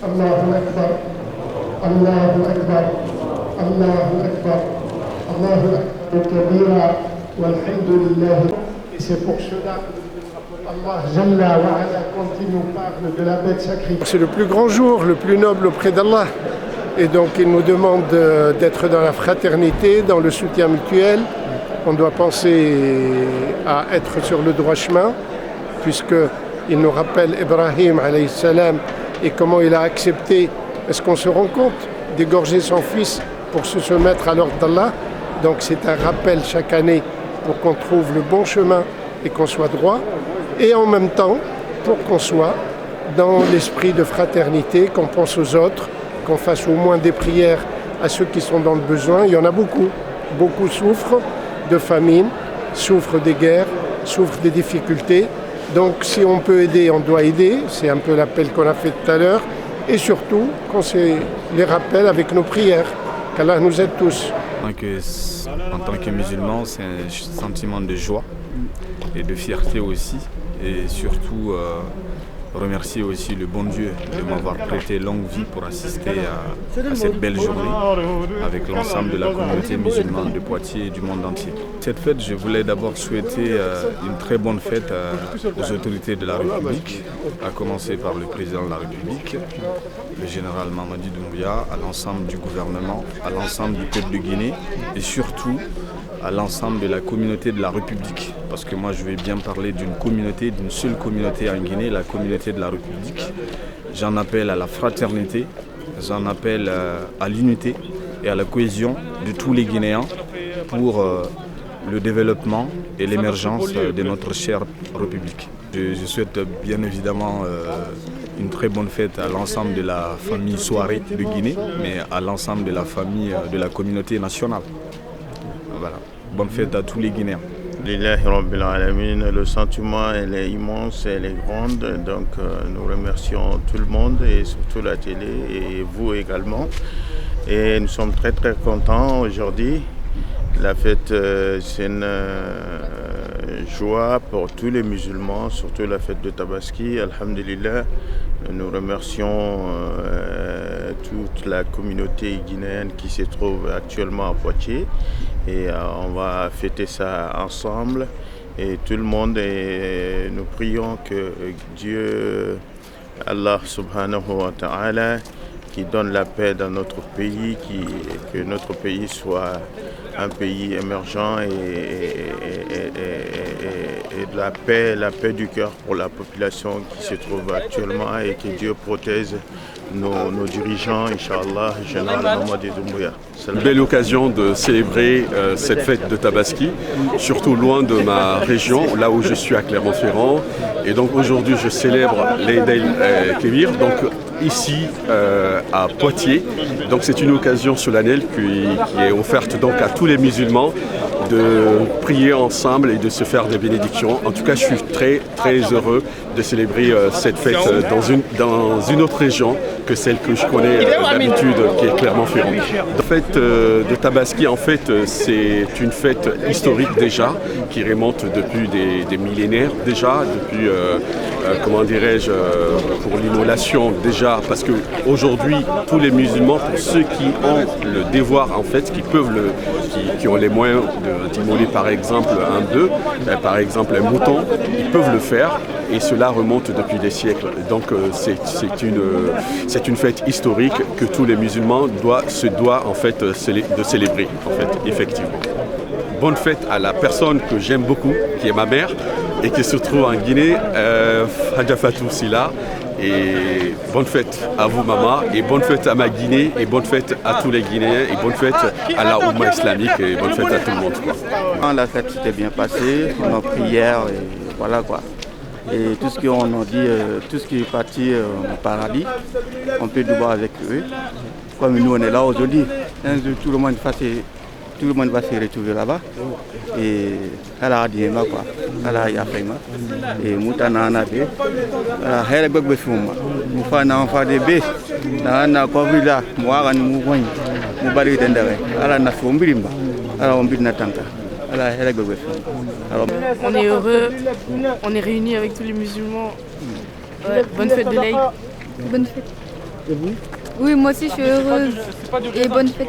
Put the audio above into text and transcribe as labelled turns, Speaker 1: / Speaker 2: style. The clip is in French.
Speaker 1: Allahu Akbar, Allahu Akbar, Allahu Akbar, Allahu Akbar kabira, walhamdulillah. Et c'est pour cela que Allah Jalla wa Ala, quand il nous parle de la bête sacrée, c'est le plus grand jour, le plus noble auprès d'Allah. Et donc il nous demande d'être dans la fraternité, dans le soutien mutuel. On doit penser à être sur le droit chemin, puisqu'il nous rappelle Ibrahim alayhi salam et comment il a accepté, est-ce qu'on se rend compte, d'égorger son fils pour se soumettre à l'ordre d'Allah. Donc c'est un rappel chaque année pour qu'on trouve le bon chemin et qu'on soit droit, et en même temps pour qu'on soit dans l'esprit de fraternité, qu'on pense aux autres, qu'on fasse au moins des prières à ceux qui sont dans le besoin. Il y en a beaucoup. Beaucoup souffrent de famine, souffrent des guerres, souffrent des difficultés. Donc si on peut aider, on doit aider. C'est un peu l'appel qu'on a fait tout à l'heure. Et surtout, qu'on les rappelle avec nos prières. Qu'Allah nous aide tous.
Speaker 2: En tant que musulman, c'est un sentiment de joie et de fierté aussi. Et surtout, remercier aussi le bon Dieu de m'avoir prêté longue vie pour assister à cette belle journée avec l'ensemble de la communauté musulmane de Poitiers et du monde entier. Cette fête, je voulais d'abord souhaiter une très bonne fête aux autorités de la République, à commencer par le président de la République, le général Mamadi Doumbouya, à l'ensemble du gouvernement, à l'ensemble du peuple de Guinée et surtout à l'ensemble de la communauté de la République. Parce que moi je vais bien parler d'une communauté, d'une seule communauté en Guinée, la communauté de la République. J'en appelle à la fraternité, j'en appelle à l'unité et à la cohésion de tous les Guinéens pour le développement et l'émergence de notre chère République. Je souhaite bien évidemment une très bonne fête à l'ensemble de la famille Soirée de Guinée, mais à l'ensemble de la famille de la communauté nationale. Voilà. Bonne fête à tous les Guinéens.
Speaker 3: Lillahi Rabbil Alamin, le sentiment elle est immense, elle est grande, donc nous remercions tout le monde et surtout la télé et vous également. Et nous sommes très très contents aujourd'hui. La fête c'est une joie pour tous les musulmans, surtout la fête de Tabaski, alhamdulillah. Nous remercions toute la communauté guinéenne qui se trouve actuellement à Poitiers et on va fêter ça ensemble et tout le monde et nous prions que Dieu, Allah subhanahu wa ta'ala, qui donne la paix dans notre pays, que notre pays soit un pays émergent et de la paix du cœur pour la population qui se trouve actuellement et que Dieu protège nos dirigeants, Inch'Allah, Général Mamadi Doumbouya.
Speaker 4: Belle occasion de célébrer cette fête de Tabaski, surtout loin de ma région, là où je suis à Clermont-Ferrand. Et donc aujourd'hui je célèbre l'Eid el-Kébir, donc ici à Poitiers. Donc c'est une occasion solennelle qui est offerte donc à tous les musulmans de prier ensemble et de se faire des bénédictions. En tout cas, je suis très très heureux de célébrer cette fête dans une autre région que celle que je connais d'habitude, qui est Clermont-Ferrand. La fête de Tabaski, en fait, c'est une fête historique déjà, qui remonte depuis des millénaires déjà, depuis, comment dirais-je, pour l'immolation déjà, parce qu'aujourd'hui, tous les musulmans, pour ceux qui ont le devoir, en fait, qui ont les moyens d'immoler par exemple un bœuf, par exemple un mouton, ils peuvent le faire et cela remonte depuis des siècles. Donc c'est une fête historique que tous les musulmans se doivent en fait de célébrer, en fait, effectivement. Bonne fête à la personne que j'aime beaucoup, qui est ma mère et qui se trouve en Guinée, Hadja Fatou Sila. Et bonne fête à vous maman, et bonne fête à ma Guinée, et bonne fête à tous les Guinéens, et bonne fête à la Oumma islamique, et bonne fête à tout le monde, quoi.
Speaker 5: La fête s'était bien passée, nos prières, et voilà quoi. Et tout ce qu'on a dit, tout ce qui est parti au paradis, on peut du voir avec eux. Comme nous on est là aujourd'hui, tout le monde va se retrouver là-bas. Et elle a dit quoi, elle a fait et moutana anabe, elle a beaucoup fait nous faisons des bêtes, on a couvert là, moi on nous voit, nous balayons derrière, elle a na fait umbilimba, elle a umbil na tanka, elle a beaucoup fait.
Speaker 6: On est heureux, on est réunis avec tous les musulmans. Ouais, bonne fête de l'Eid.
Speaker 7: Bonne fête.
Speaker 6: Et vous?
Speaker 7: Oui, moi aussi je suis heureuse. Et bonne fête.